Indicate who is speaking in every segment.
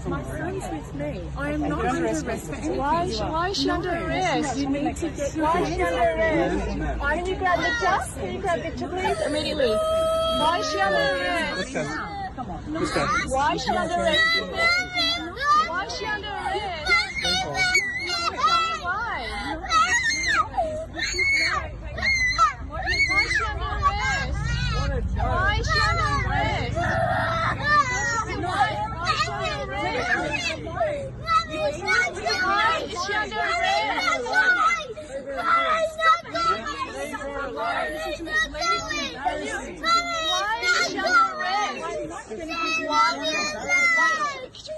Speaker 1: My son's with me. I am not under arrest for anything.
Speaker 2: Why is she under arrest?
Speaker 1: You need to get your
Speaker 2: Why is she under arrest?
Speaker 1: Can you grab Victor? Can you grab Victor, please?
Speaker 2: Immediately. Why is she under arrest? Why is she under arrest? Why is she under arrest? Why? Why is she under arrest? Why is she under arrest? Why is she under arrest?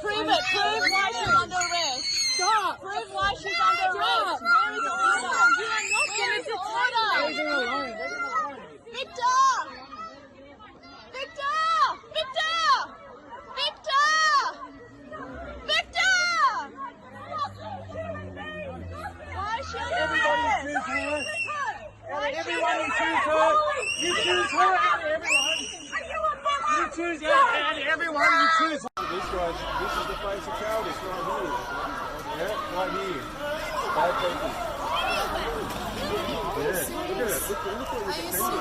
Speaker 2: Prove it. Prove why she's under arrest. Stop. Prove why she's under arrest. Where is the order? You are not getting the order. Victor! Victor! Victor! Victor! Victor! Why is she under arrest?
Speaker 3: Everyone, you choose her. You choose her out of everyone. You choose her out of everyone. You choose her. This is the face of cowardice right here. Yeah, right here. Bad people. Yeah, look at it. Look what you're defending.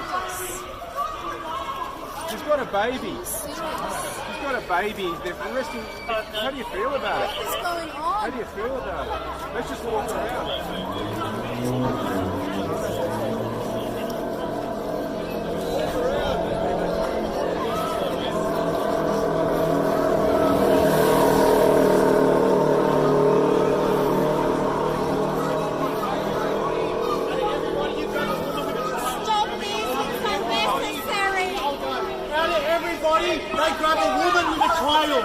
Speaker 3: She's got a baby. She's got a baby. They're arresting. How do you feel about it?
Speaker 2: What is going on?
Speaker 3: How do you feel about it? Let's just walk around. They grab a woman with a child.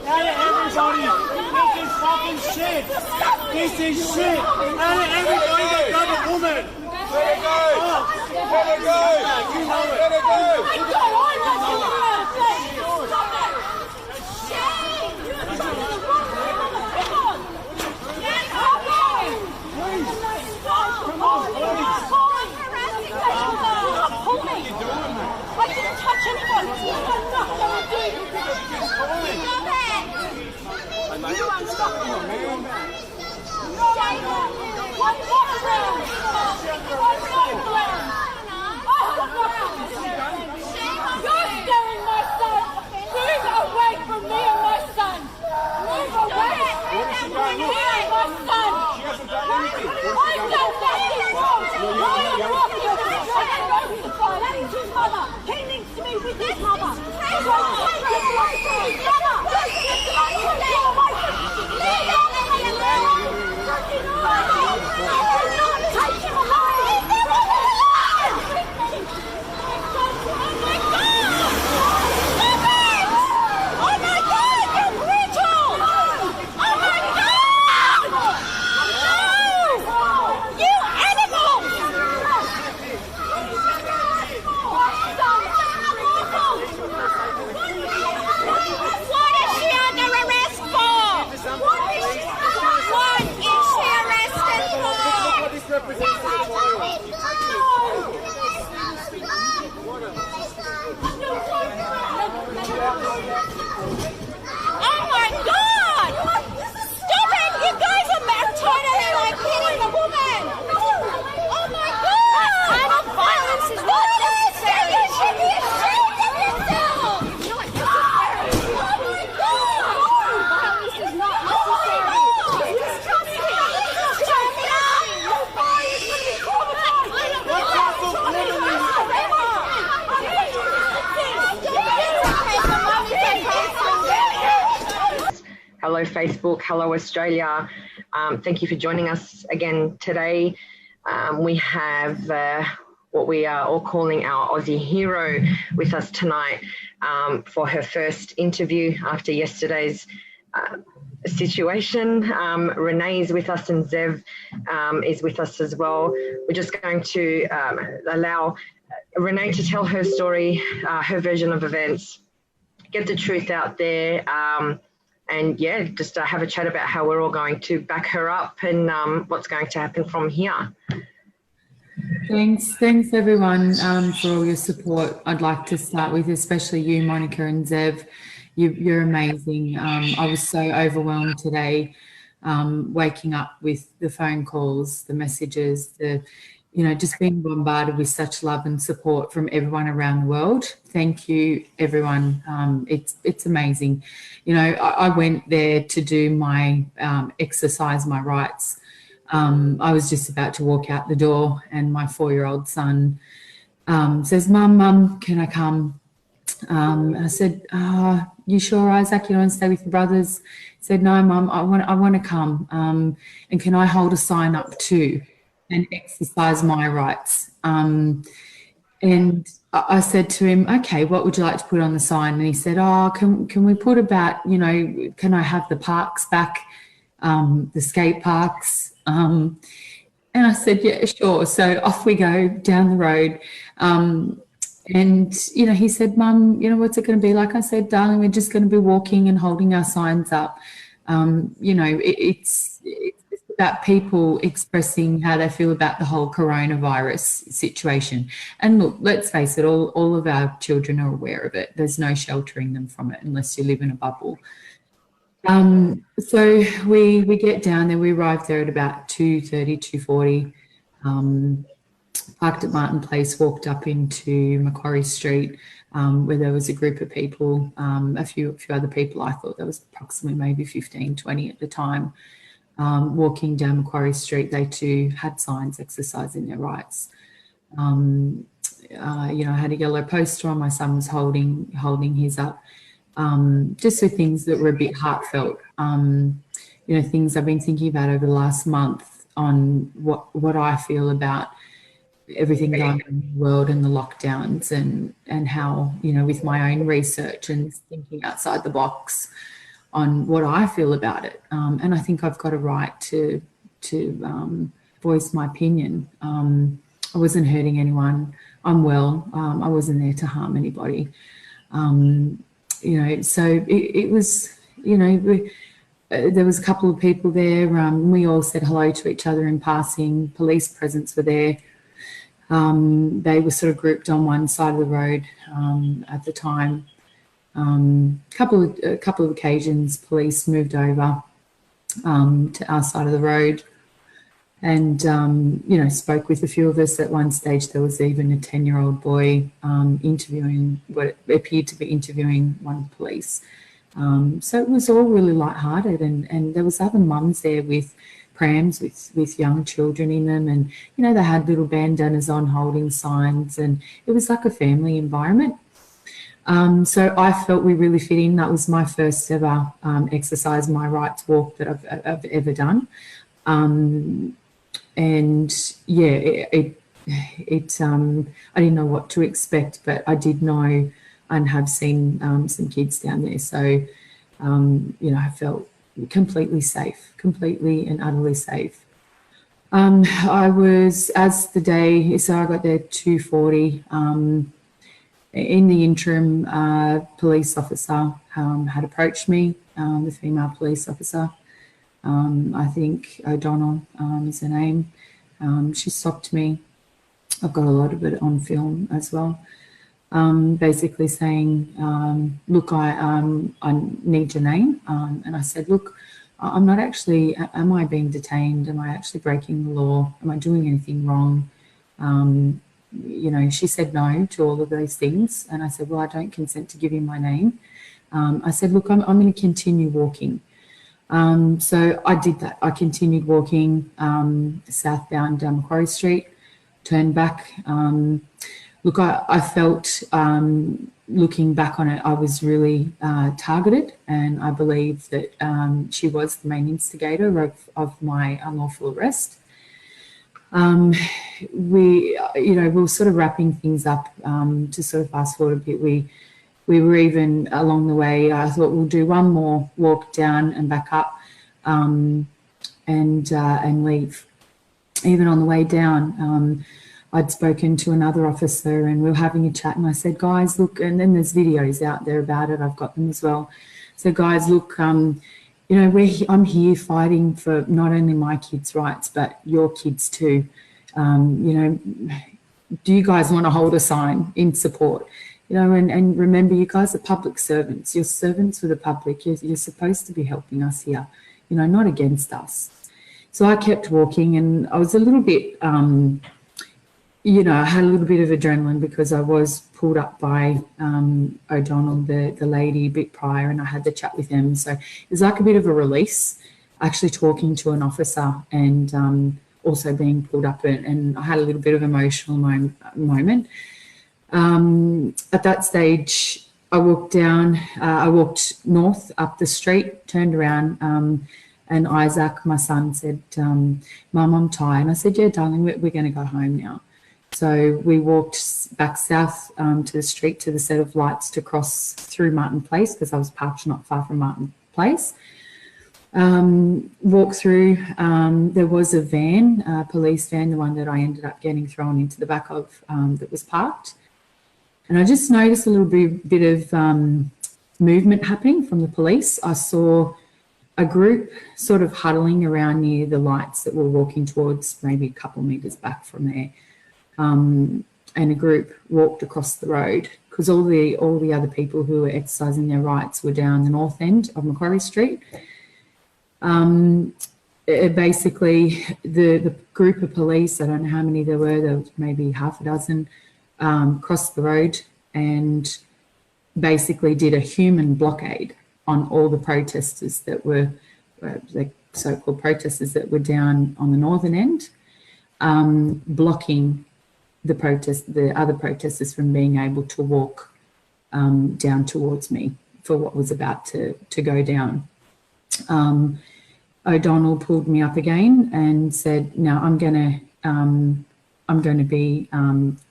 Speaker 3: Out of everybody, this is fucking shit. This is shit. Out of everybody, they grab a woman. Let it go. Let it go. You know it. Let it go. Come on, please.
Speaker 2: I didn't touch anyone. You know not going to do. Stop it. One more round. You're scaring my son. Move away from me and my son. Move away from me and my son. I've done nothing wrong. Why are you walking over the track and go to the fire? That is his mother. He needs to be with his mother. Take him away. Oh my God! Stop it! You guys are totally like hitting the woman! Oh my God! That kind of violence is not necessary! You should be ashamed of yourself! No, it's necessary! Oh my God! Violence is not necessary! Stop it! Stop it! Your body is going to be
Speaker 4: Hello Facebook, hello Australia. Thank you for joining us again today. We have what we are all calling our Aussie hero with us tonight for her first interview after yesterday's situation. Renee is with us and Zev is with us as well. We're just going to allow Renee to tell her story, her version of events, get the truth out there, and yeah, just have a chat about how we're all going to back her up and what's going to happen from here.
Speaker 5: Thanks everyone for all your support. I'd like to start with especially you, Monica and Zev. You're amazing. I was so overwhelmed today, waking up with the phone calls, the messages, just being bombarded with such love and support from everyone around the world. Thank you, everyone. It's amazing. I went there to do my exercise my rights. I was just about to walk out the door, and my 4-year-old son says, Mum, can I come? I said, you sure, Isaac, you don't want to stay with your brothers? He said, no, Mum, I want to come. And can I hold a sign up too and exercise my rights? And I said to him, okay, what would you like to put on the sign? And he said, can we put about, can I have the parks back, the skate parks? And I said, yeah, sure. So off we go down the road. And, he said, Mum, what's it going to be like? I said, darling, we're just going to be walking and holding our signs up. It's about people expressing how they feel about the whole coronavirus situation. And look, let's face it, all of our children are aware of it. There's no sheltering them from it unless you live in a bubble. So we get down there. We arrived there at about 2:30, 2:40. Parked at Martin Place, walked up into Macquarie Street, where there was a group of people, a few other people. I thought there was approximately maybe 15, 20 at the time. Walking down Macquarie Street, they too had signs exercising their rights. I had a yellow poster on. My son was holding his up, just with things that were a bit heartfelt. Things I've been thinking about over the last month on what I feel about everything going on in the world and the lockdowns and how, with my own research and thinking outside the box on what I feel about it. And I think I've got a right to voice my opinion. I wasn't hurting anyone. I'm well. I wasn't there to harm anybody. So it was, there was a couple of people there. We all said hello to each other in passing. Police presence were there. They were sort of grouped on one side of the road at the time. A couple of occasions, police moved over to our side of the road, and spoke with a few of us. At one stage, there was even a 10-year-old boy interviewing what appeared to be interviewing one of the police. So it was all really lighthearted, and there was other mums there with prams with young children in them, and they had little bandanas on holding signs, and it was like a family environment. So I felt we really fit in. That was my first ever exercise my rights walk that I've ever done. And yeah, I didn't know what to expect, but I did know and have seen some kids down there. So I felt completely safe, completely and utterly safe. I was, so I got there 2:40. In the interim, police officer had approached me, the female police officer. I think O'Donnell is her name. She stopped me. I've got a lot of it on film as well. Basically saying, look, I need your name. And I said, look, I'm not actually, am I being detained? Am I actually breaking the law? Am I doing anything wrong? She said no to all of those things. And I said, well, I don't consent to give you my name. I said, look, I'm going to continue walking. So I did that. I continued walking southbound down Macquarie Street, turned back. Look, I felt, looking back on it, I was really targeted, and I believe that she was the main instigator of my unlawful arrest. We were sort of wrapping things up to sort of fast forward a bit. We were even along the way, I thought we'll do one more walk down and back up and leave. Even on the way down, I'd spoken to another officer and we were having a chat, and I said, guys, look, and then there's videos out there about it. I've got them as well. So guys, look, I'm here fighting for not only my kids' rights, but your kids too. Do you guys want to hold a sign in support? You know, and remember, you guys are public servants. You're servants for the public. You're supposed to be helping us here, you know, not against us. So I kept walking, and I was a little bit, you know, I had a little bit of adrenaline because I was pulled up by O'Donnell, the lady, a bit prior, and I had the chat with them. So it was like a bit of a release, actually talking to an officer and also being pulled up, and I had a little bit of emotional moment. At that stage, I walked down, I walked north up the street, turned around, and Isaac, my son, said, Mum, I'm tired. And I said, yeah, darling, we're going to go home now. So we walked back south to the street, to the set of lights to cross through Martin Place, because I was parked not far from Martin Place. Walked through, there was a van, a police van, the one that I ended up getting thrown into the back of, that was parked. And I just noticed a little bit of movement happening from the police. I saw a group sort of huddling around near the lights that were walking towards maybe a couple of metres back from there. And a group walked across the road, because all the other people who were exercising their rights were down the north end of Macquarie Street. Basically, the group of police, I don't know how many there was maybe half a dozen, crossed the road and basically did a human blockade on all the protesters that were, the so-called protesters that were down on the northern end, blocking the other protesters from being able to walk down towards me for what was about to go down. O'Donnell pulled me up again and said, "Now I'm going to be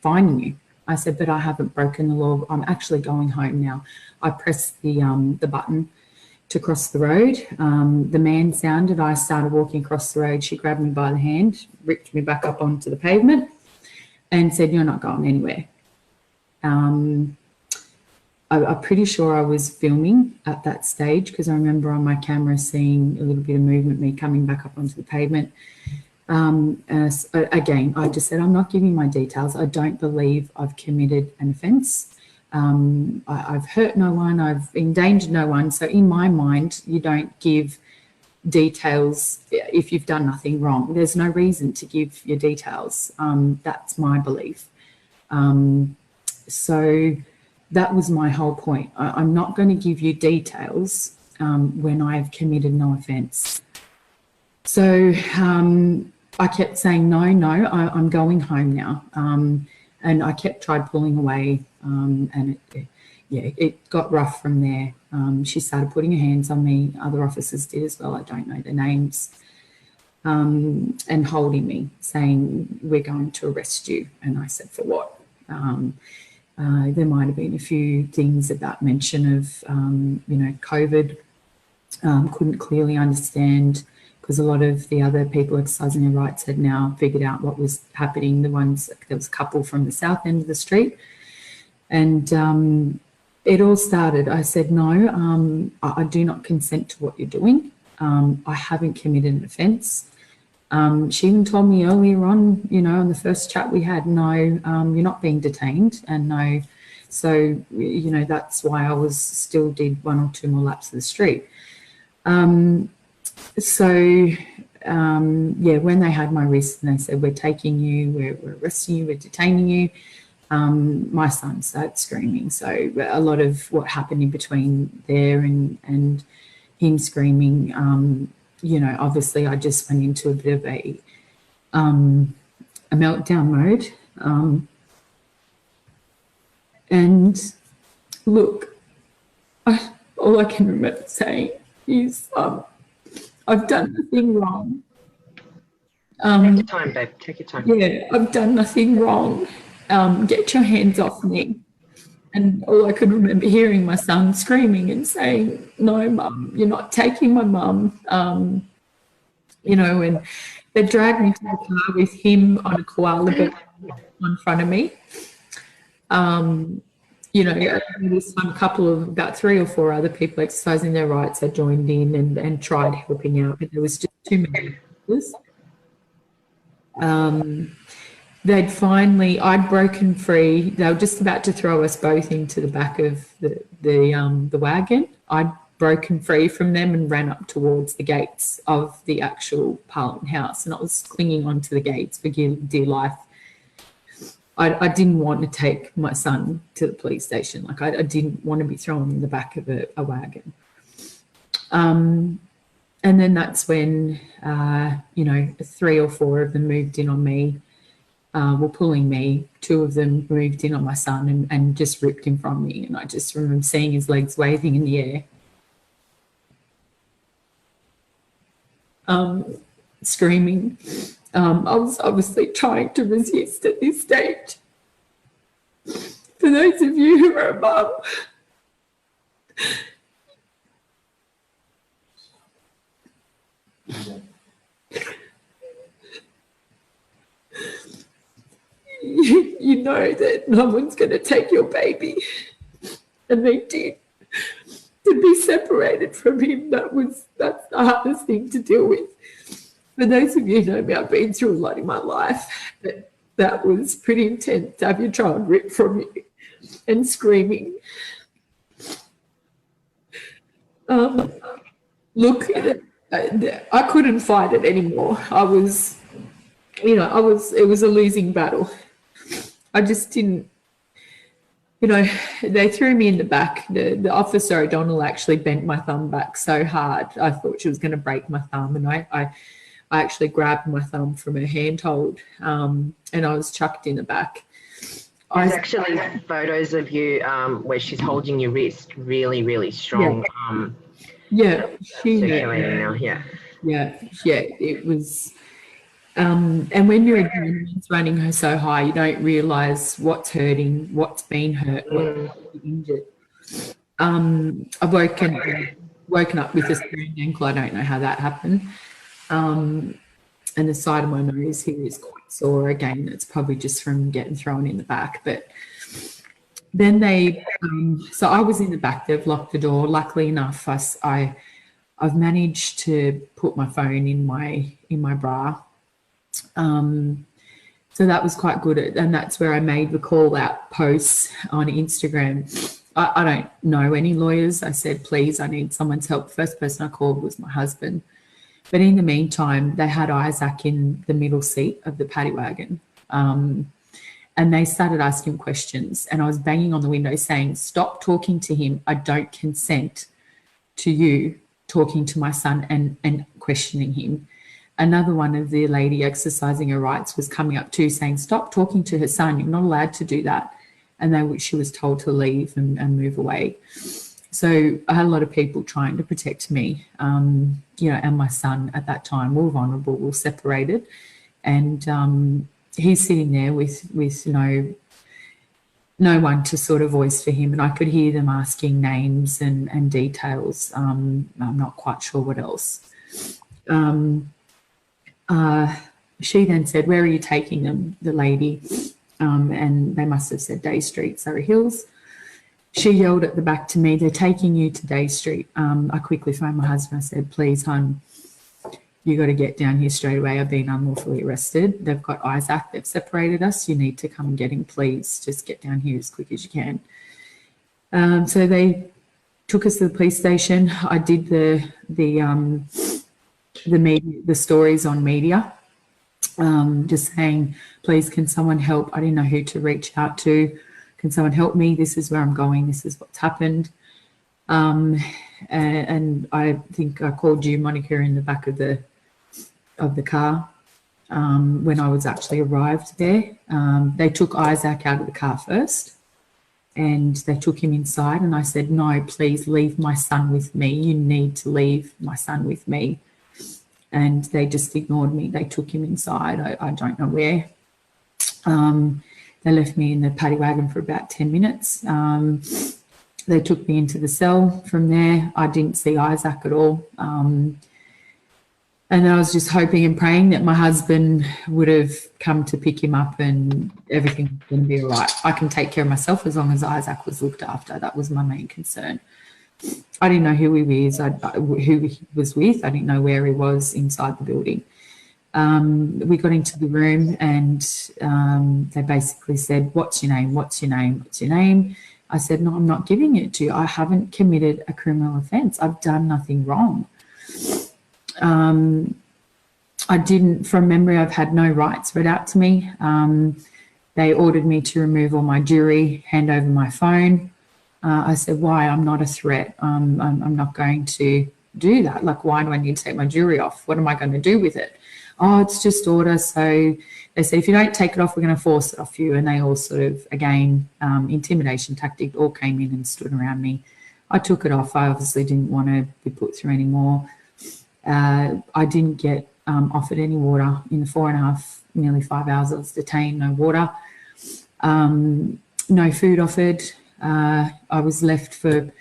Speaker 5: fining you." I said, "But I haven't broken the law. I'm actually going home now." I pressed the button to cross the road. The man sounded. I started walking across the road. She grabbed me by the hand, ripped me back up onto the pavement, and said, "You're not going anywhere." I'm pretty sure I was filming at that stage, because I remember on my camera seeing a little bit of movement, me coming back up onto the pavement. Again, I just said, I'm not giving my details. I don't believe I've committed an offence. I've hurt no one. I've endangered no one. So in my mind, you don't give details if you've done nothing wrong. There's no reason to give your details. That's my belief. So that was my whole point. I'm not going to give you details when I have committed no offence. So I kept saying, no, I'm going home now. And I tried pulling away, and it got rough from there. She started putting her hands on me. Other officers did as well. I don't know their names. And holding me, saying, "We're going to arrest you." And I said, "For what?" There might have been a few things about mention of, COVID. Couldn't clearly understand, because a lot of the other people exercising their rights had now figured out what was happening. There was a couple from the south end of the street, and it all started. I said, "No, I do not consent to what you're doing. I haven't committed an offence." She even told me earlier on, in the first chat we had, "No, you're not being detained," and no. So, that's why I still did one or two more laps of the street. When they had my wrist and they said, "We're taking you, we're arresting you, we're detaining you," my son started screaming. So a lot of what happened in between there and him screaming, obviously I just went into a bit of a meltdown mode. And look, all I can remember saying is, I've done nothing wrong.
Speaker 4: Take your time, babe. Take your time.
Speaker 5: Yeah, I've done nothing wrong. Get your hands off me. And all I could remember hearing my son screaming and saying, "No, Mum, you're not taking my mum." And they dragged me to the car with him on a koala bear in front of me. This time about 3 or 4 other people exercising their rights, I joined in and tried helping out, but there was just too many others. I'd broken free. They were just about to throw us both into the back of the wagon. I'd broken free from them and ran up towards the gates of the actual Parliament House, and I was clinging onto the gates for dear life. I didn't want to take my son to the police station. Like I didn't want to be thrown in the back of a wagon. And then that's when, 3 or 4 of them moved in on me, were pulling me. 2 of them moved in on my son and just ripped him from me. And I just remember seeing his legs waving in the air. Screaming. I was obviously trying to resist at this stage. For those of you who are a mum, you know that no one's going to take your baby, and they did. To be separated from him, that's the hardest thing to deal with. For those of you who know me, I've been through a lot in my life, but that was pretty intense to have your child ripped from you and screaming. Look, I couldn't fight it anymore. It was a losing battle. I just didn't, they threw me in the back. The officer O'Donnell actually bent my thumb back so hard, I thought she was going to break my thumb, and I actually grabbed my thumb from her handhold, and I was chucked in the back.
Speaker 4: There's actually photos of you where she's holding your wrist really, really strong. Circulating now.
Speaker 5: Yeah, it was. And when your adrenaline's running her so high, you don't realise what's hurting, what's been hurt, what's injured. I've woken up with a sprained ankle. I don't know how that happened. And the side of my nose here is quite sore. Again, it's probably just from getting thrown in the back. But then so I was in the back. They've locked the door. Luckily enough, I've managed to put my phone in my bra. So that was quite good. And that's where I made the call out posts on Instagram. I don't know any lawyers. I said, please, I need someone's help. First person I called was my husband. But in the meantime, they had Isaac in the middle seat of the paddy wagon. And they started asking questions. And I was banging on the window saying, stop talking to him. I don't consent to you talking to my son and questioning him. Another one of the lady exercising her rights was coming up too, saying, stop talking to her son. You're not allowed to do that. And she was told to leave and move away. So I had a lot of people trying to protect me, and my son at that time. We were vulnerable, we were separated. And he's sitting there with no one to sort of voice for him. And I could hear them asking names and details. I'm not quite sure what else. She then said, where are you taking them, the lady? And they must have said Day Street, Surrey Hills. She yelled at the back to me, they're taking you to Day Street. I quickly phoned my husband. I said, please, hon, you got to get down here straight away. I've been unlawfully arrested. They've got Isaac. They've separated us. You need to come and get him, please. Just get down here as quick as you can. So they took us to the police station. I did the stories on media, just saying, please, can someone help? I didn't know who to reach out to. Can someone help me? This is where I'm going. This is what's happened. And I think I called you, Monica, in the back of the car when I was actually arrived there. They took Isaac out of the car first, and they took him inside. And I said, no, please leave my son with me. You need to leave my son with me. And they just ignored me. They took him inside. I don't know where. They left me in the paddy wagon for about 10 minutes. They took me into the cell. From there, I didn't see Isaac at all. And I was just hoping and praying that my husband would have come to pick him up and everything was going to be all right. I can take care of myself as long as Isaac was looked after. That was my main concern. I didn't know who he was with. I didn't know where he was inside the building. We got into the room and they basically said, what's your name? What's your name? What's your name? I said, no, I'm not giving it to you. I haven't committed a criminal offence. I've done nothing wrong. I didn't, from memory, I've had no rights read out to me. They ordered me to remove all my jewelry, hand over my phone. I said, why? I'm not a threat. I'm not going to do that. Like, why do I need to take my jewelry off? What am I going to do with it? Oh, it's just order. So they said, if you don't take it off, we're going to force it off you. And they all sort of, again, intimidation tactic, all came in and stood around me. I took it off. I obviously didn't want to be put through any more. I didn't get offered any water in the 4.5, nearly 5 hours I was detained, no water. No food offered. I was left for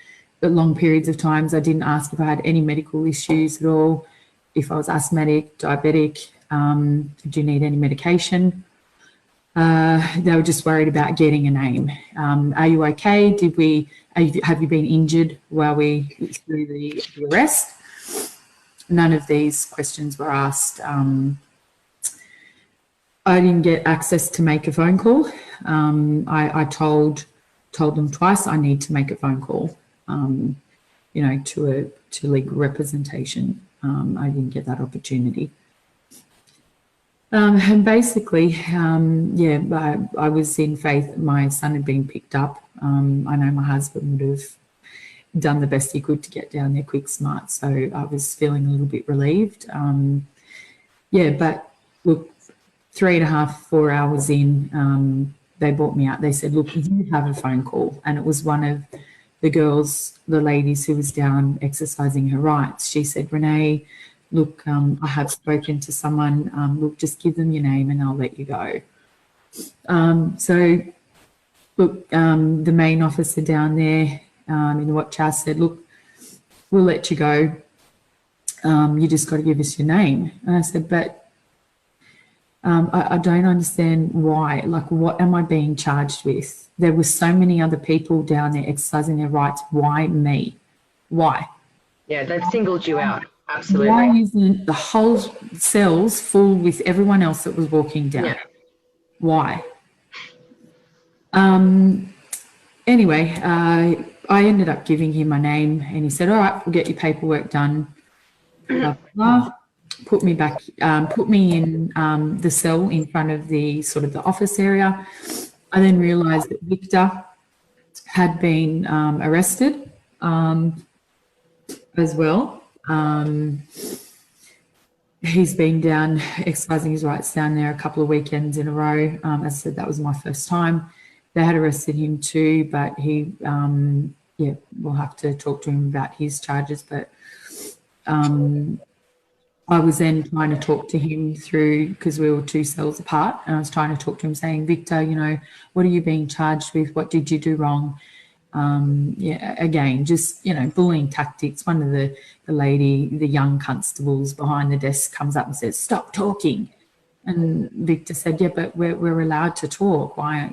Speaker 5: long periods of times. I didn't ask if I had any medical issues at all, if I was asthmatic, diabetic, do you need any medication? They were just worried about getting a name. Are you okay? Have you been injured while we through the arrest? None of these questions were asked. I didn't get access to make a phone call. I told them twice I need to make a phone call, to legal representation. I didn't get that opportunity. And basically, I was in faith. My son had been picked up. I know my husband would have done the best he could to get down there quick, smart. So I was feeling a little bit relieved. But look, 3.5, 4 hours in, they brought me out. They said, look, you have a phone call. And it was one of the girls, the ladies who was down exercising her rights. She said, Renee, look, I have spoken to someone. Look, just give them your name and I'll let you go. The main officer down there in the watch house said, look, we'll let you go. You just got to give us your name. And I said, but I don't understand why. Like, what am I being charged with? There were so many other people down there exercising their rights. Why me? Why?
Speaker 4: Yeah, they've singled you out. Absolutely.
Speaker 5: Why isn't the whole cells full with everyone else that was walking down?
Speaker 4: Yeah.
Speaker 5: Why? Anyway, I ended up giving him my name and he said, all right, we'll get your paperwork done. Blah, blah. Put me back, put me in the cell in front of the sort of the office area. I then realised that Victor had been arrested as well. He's been down exercising his rights down there a couple of weekends in a row. As I said, that was my first time. They had arrested him too, but he, we'll have to talk to him about his charges. But I was then trying to talk to him through, because we were 2 cells apart, and I was trying to talk to him saying, Victor, what are you being charged with? What did you do wrong? Again, just, bullying tactics. One of the young constables behind the desk comes up and says, stop talking. And Victor said, yeah, but we're allowed to talk. Why,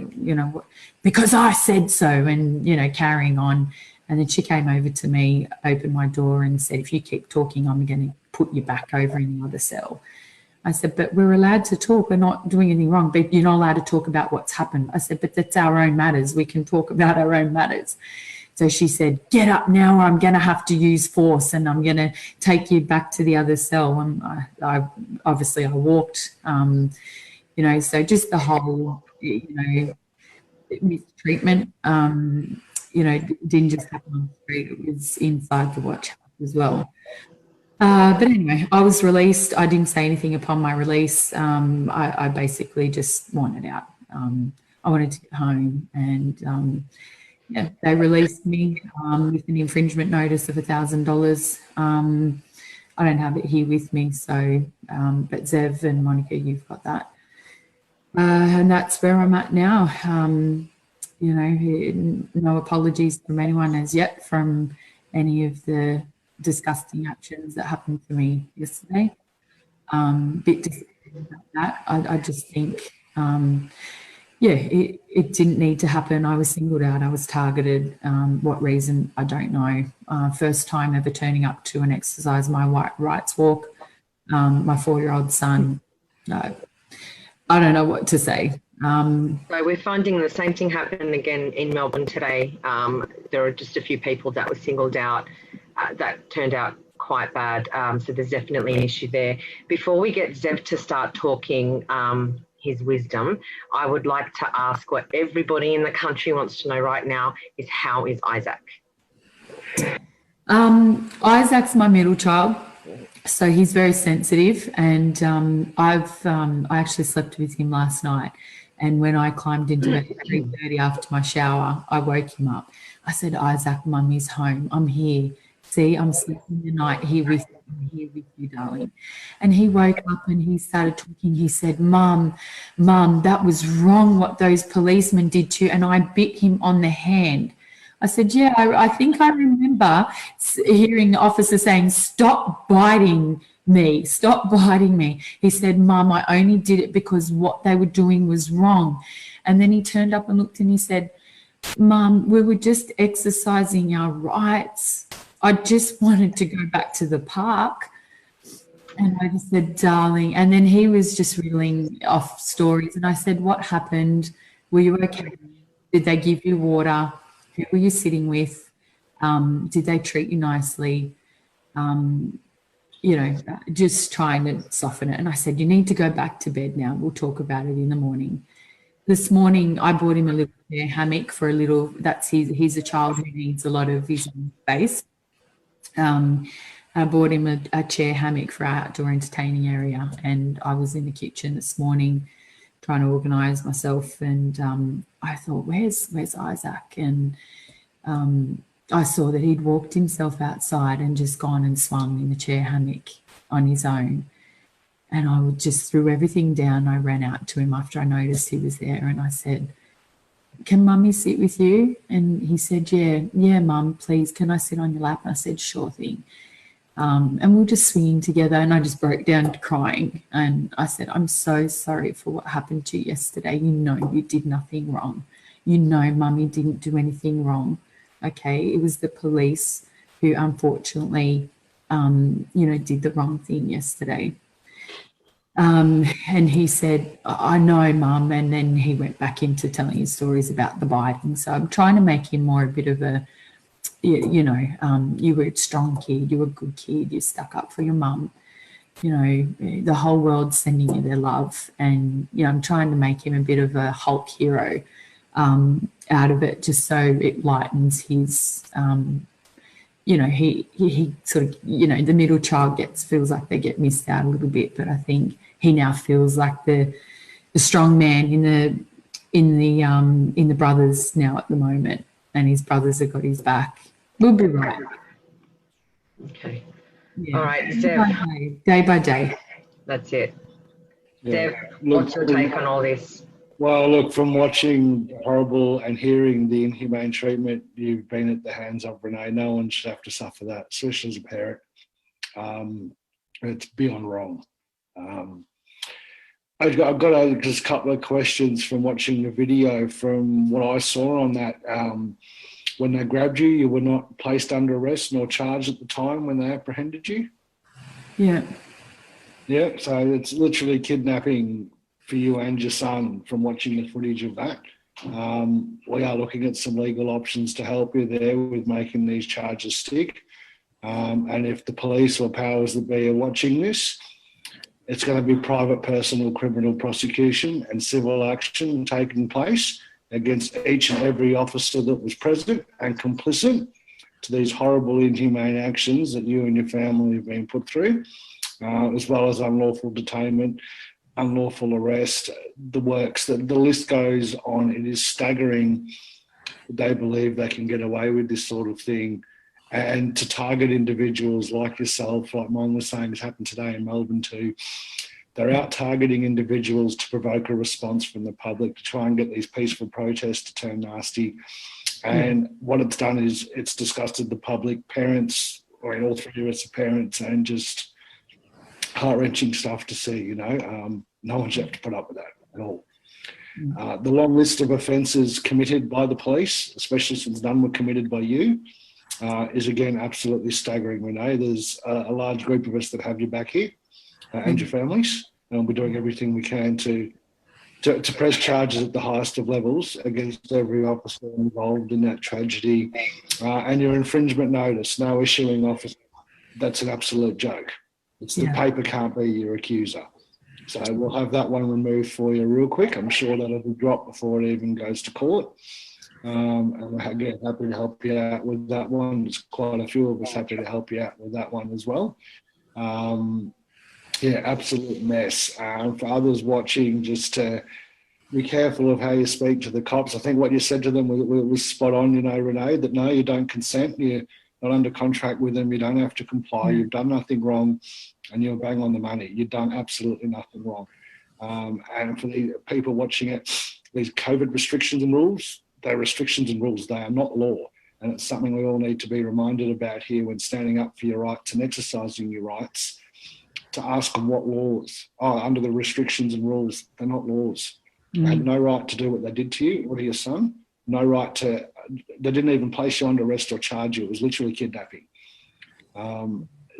Speaker 5: because I said so, and, carrying on. And then she came over to me, opened my door and said, if you keep talking, I'm going to put you back over in the other cell. I said, but we're allowed to talk. We're not doing anything wrong, but you're not allowed to talk about what's happened. I said, but that's our own matters. We can talk about our own matters. So she said, get up now or I'm going to have to use force and I'm going to take you back to the other cell. And I walked, so just the whole, mistreatment, didn't just happen on the street. It was inside the watch house as well. But anyway, I was released. I didn't say anything upon my release. I basically just wanted out. I wanted to get home and, they released me with an infringement notice of $1,000. I don't have it here with me, so, but Zev and Monica, you've got that. And that's where I'm at now. No apologies from anyone as yet from any of the disgusting actions that happened to me yesterday. Bit disappointed about that. I just think, it didn't need to happen. I was singled out. I was targeted. What reason? I don't know. First time ever turning up to an exercise my rights walk. My 4-year-old son no, I don't know what to say.
Speaker 4: So we're finding the same thing happened again in Melbourne today. There are just a few people that were singled out that turned out quite bad. So there's definitely an issue there. Before we get Zev to start talking his wisdom, I would like to ask what everybody in the country wants to know right now is, how is Isaac?
Speaker 5: Isaac's my middle child. So he's very sensitive, and I actually slept with him last night. And when I climbed into bed at 3:30 after my shower, I woke him up. I said, Isaac, Mummy's home. I'm here. See, I'm sleeping the night here with you. I'm here with you, darling. And he woke up and he started talking. He said, Mum, that was wrong what those policemen did to you. And I bit him on the hand. I said, yeah, I think I remember hearing the officer saying, stop biting me, stop biting me. He said, Mum, I only did it because what they were doing was wrong. And then he turned up and looked and he said, Mum, we were just exercising our rights. I just wanted to go back to the park. And I just said, darling. And then he was just reeling off stories. And I said, what happened? Were you okay? Did they give you water? Who were you sitting with? Did they treat you nicely? Just trying to soften it. And I said, you need to go back to bed now. We'll talk about it in the morning. This morning, I bought him a little hammock for a little, he's a child who needs a lot of his own space. I bought him a chair hammock for our outdoor entertaining area. And I was in the kitchen this morning trying to organise myself, and I thought, where's Isaac? And I saw that he'd walked himself outside and just gone and swung in the chair hammock on his own. And I just threw everything down. I ran out to him after I noticed he was there, and I said, can Mummy sit with you? And he said, yeah, Mum, please, can I sit on your lap? And I said, sure thing. And we were just swinging together, and I just broke down crying. And I said, I'm so sorry for what happened to you yesterday. You know you did nothing wrong. You know Mummy didn't do anything wrong. Okay, it was the police who unfortunately, did the wrong thing yesterday. And he said, I know, Mum. And then he went back into telling his stories about the biting. So I'm trying to make him more a bit of a, you were a strong kid, you were a good kid, you stuck up for your mum. The whole world's sending you their love. And, I'm trying to make him a bit of a Hulk hero out of it, just so it lightens his, he sort of, the middle child feels like they get missed out a little bit, but I think he now feels like the strong man in the brothers now at the moment, and his brothers have got his back. We'll be right.
Speaker 4: Okay.
Speaker 5: Yeah.
Speaker 4: All right, Zev.
Speaker 5: Day by day.
Speaker 4: That's it.
Speaker 3: Yeah.
Speaker 4: Zev, what's your take on all this?
Speaker 3: Well, look, from watching horrible and hearing the inhumane treatment you've been at the hands of, Renee, no one should have to suffer that, especially as a parent. It's beyond wrong. I've got just a couple of questions from watching the video. From what I saw on that, when they grabbed you, you were not placed under arrest nor charged at the time when they apprehended you?
Speaker 5: Yeah.
Speaker 3: Yeah, so it's literally kidnapping for you and your son from watching the footage of that. We are looking at some legal options to help you there with making these charges stick. And if the police or powers that be are watching this, it's going to be private personal criminal prosecution and civil action taking place against each and every officer that was present and complicit to these horrible, inhumane actions that you and your family have been put through, as well as unlawful detainment, unlawful arrest, the works, the list goes on. It is staggering. They believe they can get away with this sort of thing, and to target individuals like yourself, like mine was saying has happened today in Melbourne too. They're out targeting individuals to provoke a response from the public, to try and get these peaceful protests to turn nasty. And what it's done is it's disgusted the public, parents, all three of us are parents, and just heart-wrenching stuff to see, no one should have to put up with that at all. The long list of offences committed by the police, especially since none were committed by you, is again absolutely staggering, Renee. There's a large group of us that have your back here and your families. and we're doing everything we can to press charges at the highest of levels against every officer involved in that tragedy. And your infringement notice, no issuing officer, that's an absolute joke. It's the paper can't be your accuser. So we'll have that one removed for you real quick. I'm sure that'll be dropped before it even goes to court. And we're again happy to help you out with that one. There's quite a few of us happy to help you out with that one as well. Yeah, absolute mess. For others watching, just to be careful of how you speak to the cops. I think what you said to them was spot on, you know, Renee, that no, you don't consent. You're not under contract with them. You don't have to comply. You've done nothing wrong, and you're bang on the money. You've done absolutely nothing wrong. And for the people watching it, these COVID restrictions and rules, they're restrictions and rules. They are not law. And it's something we all need to be reminded about here when standing up for your rights and exercising your rights, to ask them what laws. Oh, under the restrictions and rules, they're not laws. They had no right to do what they did to you or to your son. No right to, they didn't even place you under arrest or charge you. It was literally kidnapping.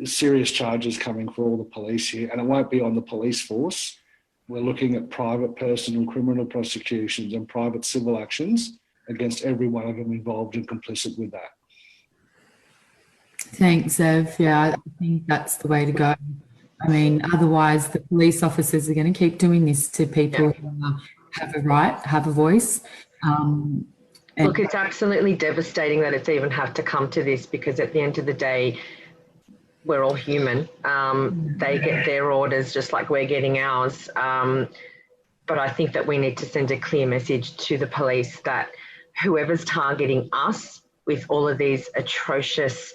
Speaker 3: Serious charges coming for all the police here, and it won't be on the police force. We're looking at private personal criminal prosecutions and private civil actions against every one of them involved and complicit with that.
Speaker 5: Thanks, Zev. Yeah, I think that's the way to go. I mean, otherwise the police officers are going to keep doing this to people who have a right, have a voice.
Speaker 4: Look, it's absolutely devastating that it's even have to come to this, because at the end of the day, we're all human. They get their orders just like we're getting ours. But I think that we need to send a clear message to the police that whoever's targeting us with all of these atrocious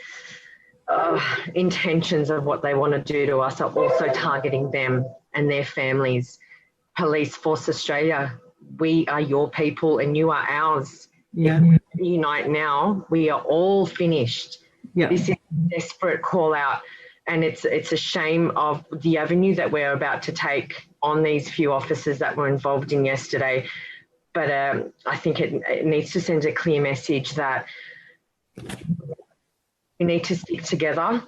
Speaker 4: intentions of what they want to do to us are also targeting them and their families. Police Force Australia, we are your people and you are ours.
Speaker 5: Yeah.
Speaker 4: If we unite now, we are all finished.
Speaker 5: Yeah.
Speaker 4: This is a desperate call out, and it's a shame of the avenue that we're about to take on these few officers that were involved in yesterday. But I think it needs to send a clear message that we need to stick together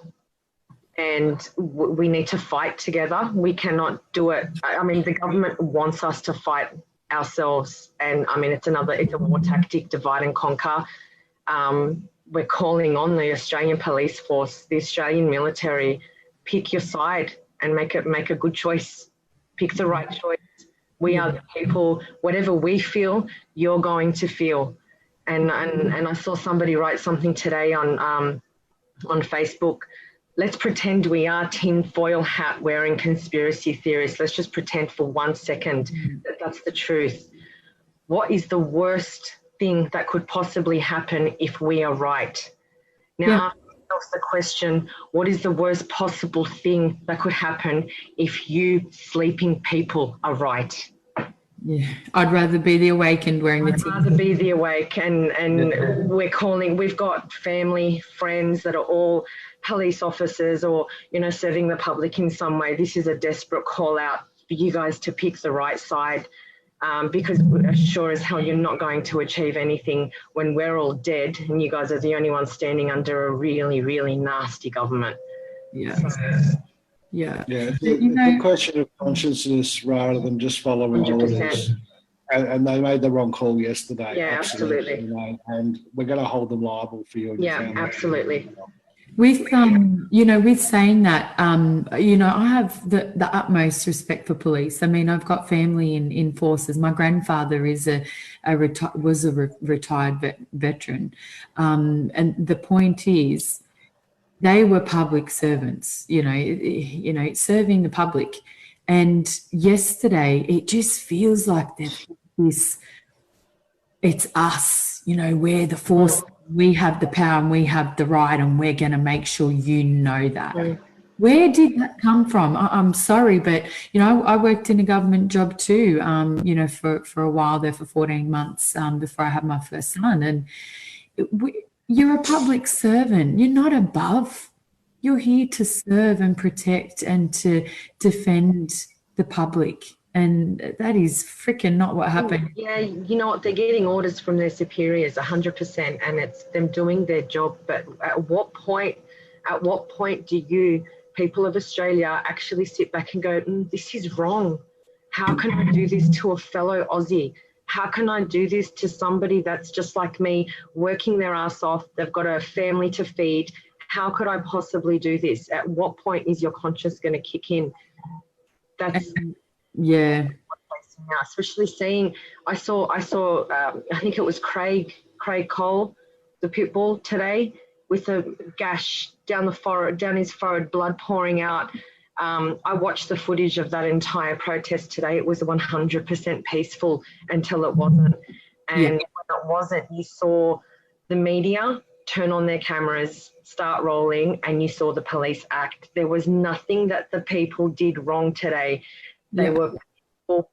Speaker 4: and we need to fight together. We cannot do it. I mean, the government wants us to fight ourselves, and I mean, it's a war tactic, divide and conquer. We're calling on the Australian Police Force, the Australian military, pick your side and make a good choice. Pick the right choice. We are the people. Whatever we feel, you're going to feel. And I saw somebody write something today on Facebook. Let's pretend we are tinfoil hat wearing conspiracy theorists. Let's just pretend for 1 second that that's the truth. What is the worst thing that could possibly happen if we are right? Now, ask yourself the question, what is the worst possible thing that could happen if you sleeping people are right?
Speaker 5: Yeah, I'd rather be the awakened wearing the
Speaker 4: I'd rather be the awake, and we've got family, friends that are all police officers or, you know, serving the public in some way. This is a desperate call out for you guys to pick the right side, because sure as hell you're not going to achieve anything when we're all dead and you guys are the only ones standing under a really, really nasty government.
Speaker 5: Yeah. Yeah.
Speaker 3: It's a question of consciousness rather than just following
Speaker 4: 100%.
Speaker 3: orders. And they made the wrong call yesterday.
Speaker 4: Yeah, absolutely.
Speaker 3: You know, and we're going to hold them liable for you. And your family.
Speaker 4: Absolutely.
Speaker 5: With with saying that, I have the utmost respect for police. I mean, I've got family in forces. My grandfather was a retired veteran, and the point is, they were public servants. Serving the public. And yesterday, it just feels like this. It's us. We're the force. We have the power and we have the right, and we're going to make sure you know that. Mm. Where did that come from? I'm sorry, but, I worked in a government job too, for a while there for 14 months before I had my first son. And you're a public servant. You're not above. You're here to serve and protect and to defend the public. And that is freaking not what happened.
Speaker 4: Yeah, you know what? They're getting orders from their superiors 100%, and it's them doing their job. But at what point do you people of Australia actually sit back and go, this is wrong. How can I do this to a fellow Aussie? How can I do this to somebody that's just like me, working their ass off? They've got a family to feed. How could I possibly do this? At what point is your conscience going to kick in? That's especially seeing. I saw. I think it was Craig Cole, the pit bull today, with a gash down his forehead, blood pouring out. I watched the footage of that entire protest today. It was 100% peaceful until it wasn't. And when it wasn't, you saw the media turn on their cameras, start rolling, and you saw the police act. There was nothing that the people did wrong today. They were peaceful,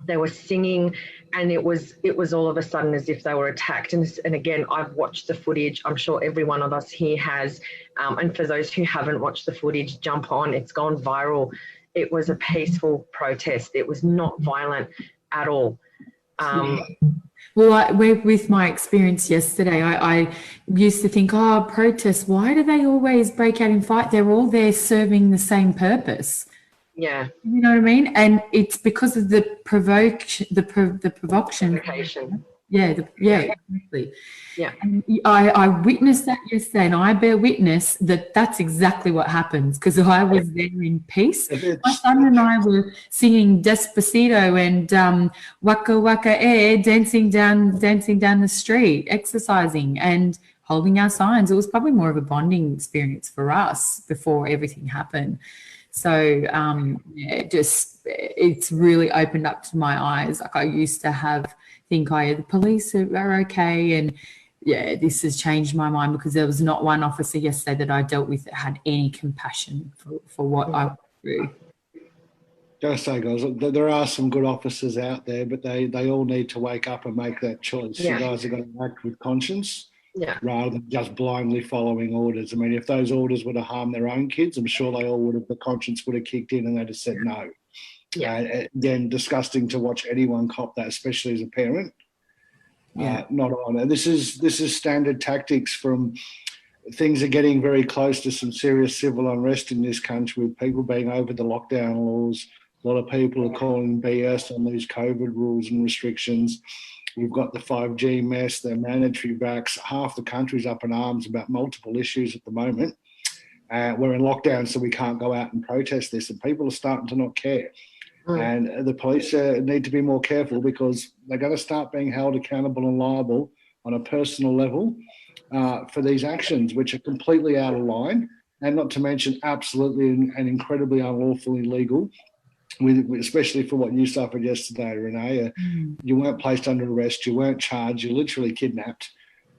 Speaker 4: they were singing, and it was all of a sudden as if they were attacked. And again, I've watched the footage. I'm sure every one of us here has. And for those who haven't watched the footage, jump on. It's gone viral. It was a peaceful protest. It was not violent at all.
Speaker 5: Well, with my experience yesterday, I used to think, protests, why do they always break out in fight? They're all there serving the same purpose.
Speaker 4: Yeah.
Speaker 5: You know what I mean? And it's because of the provocation.
Speaker 4: Provocation.
Speaker 5: Exactly.
Speaker 4: Yeah.
Speaker 5: And I witnessed that yesterday, and I bear witness that that's exactly what happens, because I was there in peace. My son and I were singing Despacito and Waka Waka Air, dancing down the street, exercising and holding our signs. It was probably more of a bonding experience for us before everything happened. So, it's really opened up to my eyes. Like I used to think the police are okay. And this has changed my mind, because there was not one officer yesterday that I dealt with that had any compassion for what I went through.
Speaker 3: Gotta say, guys, there are some good officers out there, but they all need to wake up and make that choice. You guys are going to act with conscience. Rather than just blindly following orders. I mean, if those orders were to harm their own kids, I'm sure the conscience would have kicked in and they'd have said no. Again, disgusting to watch anyone cop that, especially as a parent. Not on. And this is standard tactics from things are getting very close to some serious civil unrest in this country, with people being over the lockdown laws. A lot of people are calling BS on these COVID rules and restrictions. We've got the 5G mess, the mandatory vax. Half the country's up in arms about multiple issues at the moment. We're in lockdown, so we can't go out and protest this, and people are starting to not care. And the police need to be more careful, because they're going to start being held accountable and liable on a personal level for these actions, which are completely out of line, and not to mention absolutely and incredibly unlawfully illegal. Especially for what you suffered yesterday, Renee. You weren't placed under arrest, you weren't charged, you're literally kidnapped.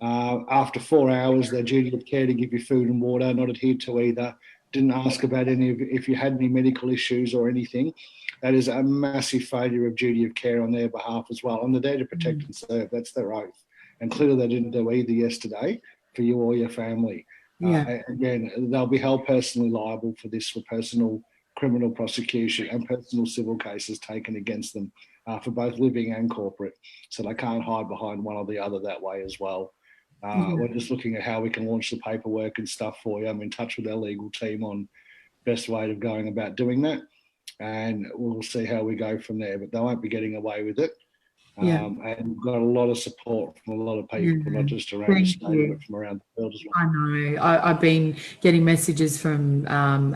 Speaker 3: After 4 hours, their duty of care to give you food and water, not adhered to either, didn't ask about if you had any medical issues or anything. That is a massive failure of duty of care on their behalf as well. And they're there to protect and serve, that's their oath. And clearly they didn't do either yesterday for you or your family. Again, they'll be held personally liable for this, for personal criminal prosecution and personal civil cases taken against them for both living and corporate. So they can't hide behind one or the other that way as well. We're just looking at how we can launch the paperwork and stuff for you. I'm in touch with our legal team on best way of going about doing that. And we'll see how we go from there. But they won't be getting away with it. And we've got a lot of support from a lot of people, not just around Australia, but from around the world as well.
Speaker 5: I know. I've been getting messages from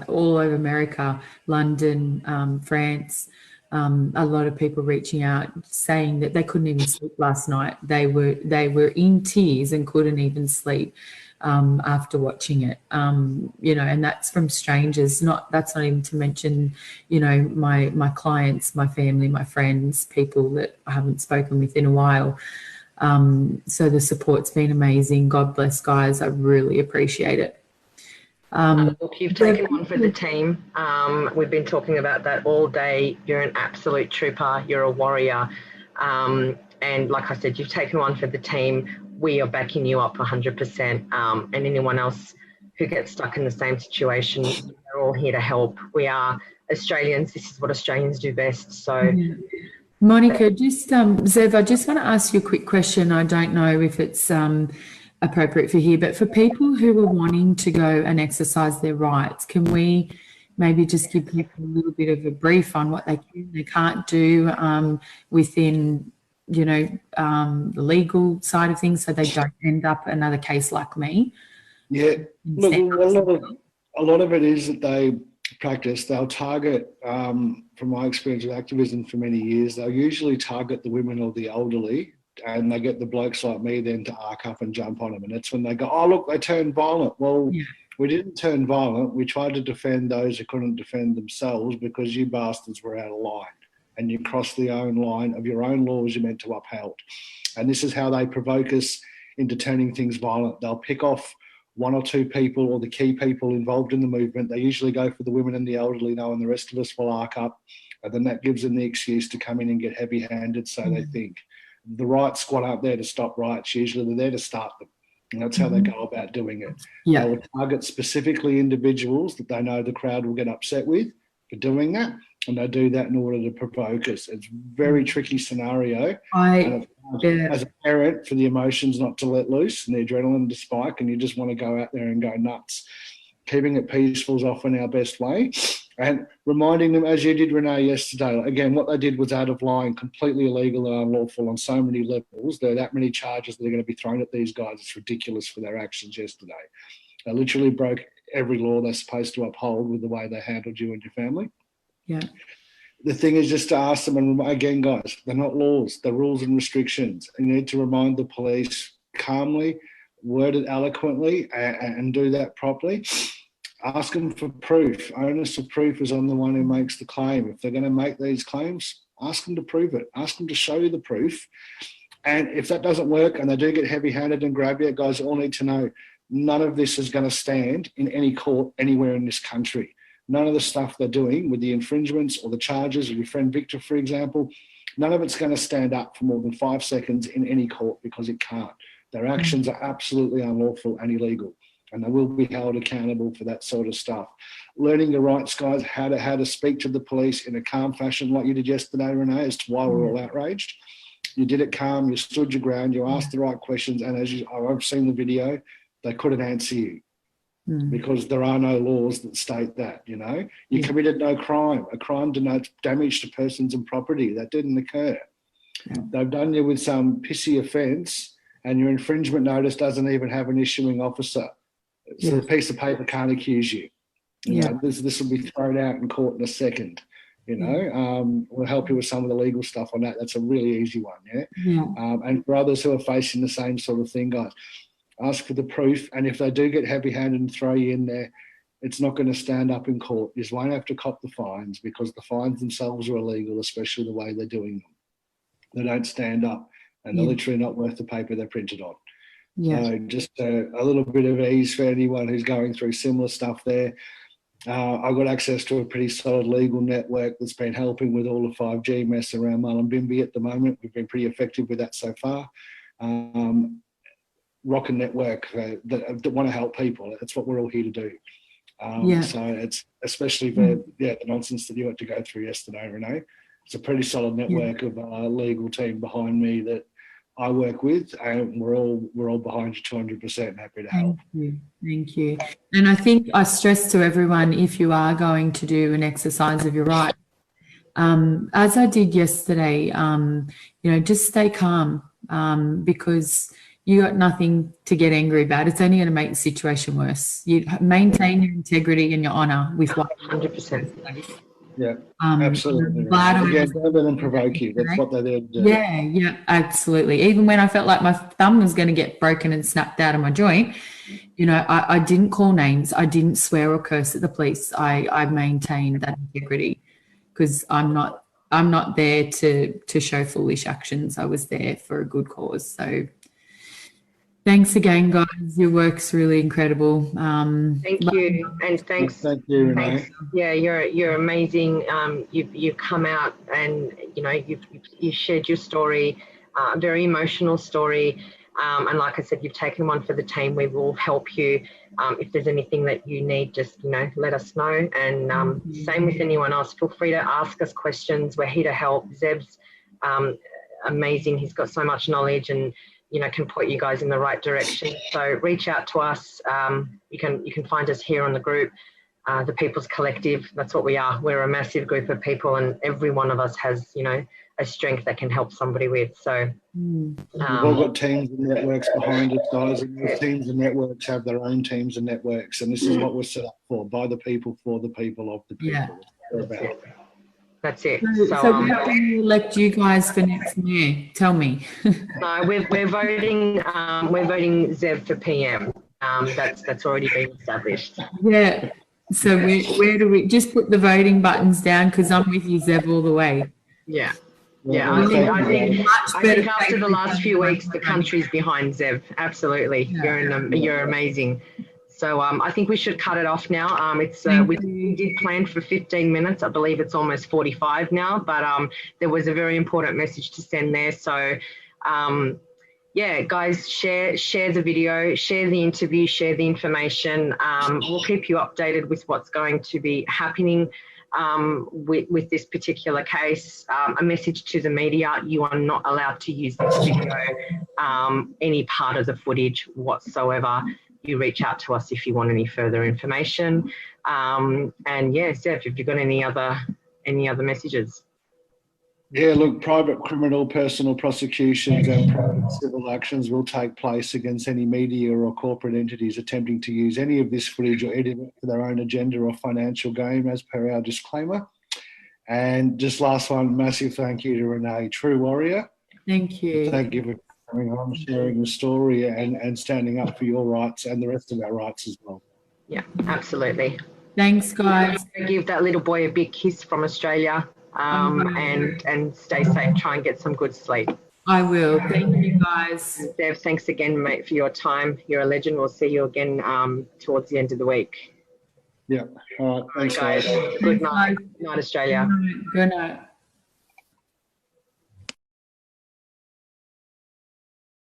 Speaker 5: all over America, London, France, a lot of people reaching out saying that they couldn't even sleep last night. They were in tears and couldn't even sleep after watching it. And that's from strangers. That's not even to mention, my clients, my family, my friends, people that I haven't spoken with in a while. So the support's been amazing. God bless, guys. I really appreciate it.
Speaker 4: Look, you've taken one for the team. We've been talking about that all day. You're an absolute trooper. You're a warrior. And like I said, you've taken one for the team. We are backing you up 100%. And anyone else who gets stuck in the same situation, we're all here to help. We are Australians. This is what Australians do best. So,
Speaker 5: Monica, just Zev, I just want to ask you a quick question. I don't know if it's appropriate for here. But for people who are wanting to go and exercise their rights, can we maybe just give people a little bit of a brief on what they can, they can't do within, the legal side of things, so they don't end up another case like me?
Speaker 6: Yeah, look, a lot of it is that they practice. They'll target, from my experience with activism for many years, they'll usually target the women or the elderly, and they get the blokes like me then to arc up and jump on them. And that's when they go, oh, look, they turned violent. Well, we didn't turn violent. We tried to defend those who couldn't defend themselves because you bastards were out of line and you crossed the own line of your own laws you're meant to uphold. And this is how they provoke us into turning things violent. They'll pick off one or two people or the key people involved in the movement. They usually go for the women and the elderly, knowing the rest of us will arc up. And then that gives them the excuse to come in and get heavy-handed, so they think. The right squad aren't there to stop riots. Usually they're there to start them. And that's how they go about doing it.
Speaker 5: Yeah.
Speaker 6: They will target specifically individuals that they know the crowd will get upset with for doing that. And they do that in order to provoke us. It's a very tricky scenario. As a parent, for the emotions not to let loose and the adrenaline to spike, and you just want to go out there and go nuts. Keeping it peaceful is often our best way. And reminding them, as you did, Renee, yesterday, again, what they did was out of line, completely illegal and unlawful on so many levels. There are that many charges that are going to be thrown at these guys. It's ridiculous for their actions yesterday. They literally broke every law they're supposed to uphold with the way they handled you and your family.
Speaker 5: Yeah.
Speaker 6: The thing is just to ask them, and again, guys, they're not laws, they're rules and restrictions. And you need to remind the police calmly, word it eloquently, and do that properly. Ask them for proof. Onus of proof is on the one who makes the claim. If they're going to make these claims, ask them to prove it. Ask them to show you the proof. And if that doesn't work and they do get heavy-handed and grab you, guys all need to know none of this is going to stand in any court anywhere in this country. None of the stuff they're doing with the infringements or the charges of your friend Victor, for example, none of it's going to stand up for more than 5 seconds in any court because it can't. Their actions are absolutely unlawful and illegal, and they will be held accountable for that sort of stuff. Learning your rights, guys, how to speak to the police in a calm fashion like you did yesterday, Renee, as to why we're all outraged. You did it calm, you stood your ground, you asked the right questions, and I've seen the video, they couldn't answer you. Because there are no laws that state that, You committed no crime. A crime denotes damage to persons and property. That didn't occur. They've done you with some pissy offence, and your infringement notice doesn't even have an issuing officer. So the piece of paper can't accuse you. This will be thrown out in court in a second. We'll help you with some of the legal stuff on that. That's a really easy one, and for others who are facing the same sort of thing, guys, ask for the proof, and if they do get heavy-handed and throw you in there, it's not going to stand up in court. You just won't have to cop the fines because the fines themselves are illegal, especially the way they're doing them. They don't stand up, and they're literally not worth the paper they're printed on. So just a little bit of ease for anyone who's going through similar stuff there. I've got access to a pretty solid legal network that's been helping with all the 5G mess around Mullumbimby at the moment. We've been pretty effective with that so far. Rocket network that want to help people. That's what we're all here to do. So it's especially for the nonsense that you had to go through yesterday, Renee. It's a pretty solid network of a legal team behind me that I work with, and we're all behind you 200%. Happy to help.
Speaker 5: Thank you. And I think I stress to everyone, if you are going to do an exercise of your right, as I did yesterday, just stay calm because you got nothing to get angry about. It's only going to make the situation worse. You maintain your integrity and your honour with what
Speaker 4: 100%.
Speaker 6: Yeah, absolutely. Again, don't let them provoke you. That's what they're there to do.
Speaker 5: Yeah, absolutely. Even when I felt like my thumb was going to get broken and snapped out of my joint, I didn't call names. I didn't swear or curse at the police. I maintained that integrity because I'm not there to show foolish actions. I was there for a good cause. So thanks again, guys. Your work's really incredible.
Speaker 4: Thank you, and thanks.
Speaker 6: Thank you, Renee.
Speaker 4: Thanks. Yeah, you're amazing. You've come out and you've shared your story, a very emotional story. And like I said, you've taken one for the team. We will help you. If there's anything that you need, just let us know. And same with anyone else. Feel free to ask us questions. We're here to help. Zeb's amazing. He's got so much knowledge, and can point you guys in the right direction. So reach out to us. You can find us here on the group, the People's Collective. That's what we are. We're a massive group of people, and every one of us has, a strength that can help somebody with. So
Speaker 6: we've all got teams and networks behind us, guys, and those teams and networks have their own teams and networks, and this is what we're set up for, by the people, for the people, of the people.
Speaker 4: Yeah. That's it.
Speaker 5: So how can we elect you guys for next mayor? Tell me.
Speaker 4: No, we're voting. We're voting Zev for PM. That's already been established.
Speaker 5: Yeah. So where do we just put the voting buttons down? Because I'm with you, Zev, all the way.
Speaker 4: Yeah. Yeah, I think after the last few weeks, the country's behind Zev. Absolutely, you're amazing. So I think we should cut it off now. We did plan for 15 minutes. I believe it's almost 45 now, but there was a very important message to send there. So guys, share the video, share the interview, share the information. We'll keep you updated with what's going to be happening with this particular case. A message to the media: you are not allowed to use this video, any part of the footage whatsoever. You reach out to us if you want any further information. Zev, have you got any other messages?
Speaker 6: Yeah, look, private criminal personal prosecutions and private civil actions will take place against any media or corporate entities attempting to use any of this footage or edit it for their own agenda or financial gain, as per our disclaimer. And just last one, massive thank you to Renee, true warrior.
Speaker 5: Thank you.
Speaker 6: Thank you for coming on, sharing the story and standing up for your rights and the rest of our rights as well.
Speaker 4: Yeah, absolutely.
Speaker 5: Thanks, guys.
Speaker 4: Give that little boy a big kiss from Australia. And stay safe. Try and get some good sleep.
Speaker 5: I will. Thank you, guys.
Speaker 4: Dev, thanks again, mate, for your time. You're a legend. We'll see you again towards the end of the week.
Speaker 6: Yeah. All right. Thanks, guys.
Speaker 4: Good night. Good night, Australia.
Speaker 5: Good night.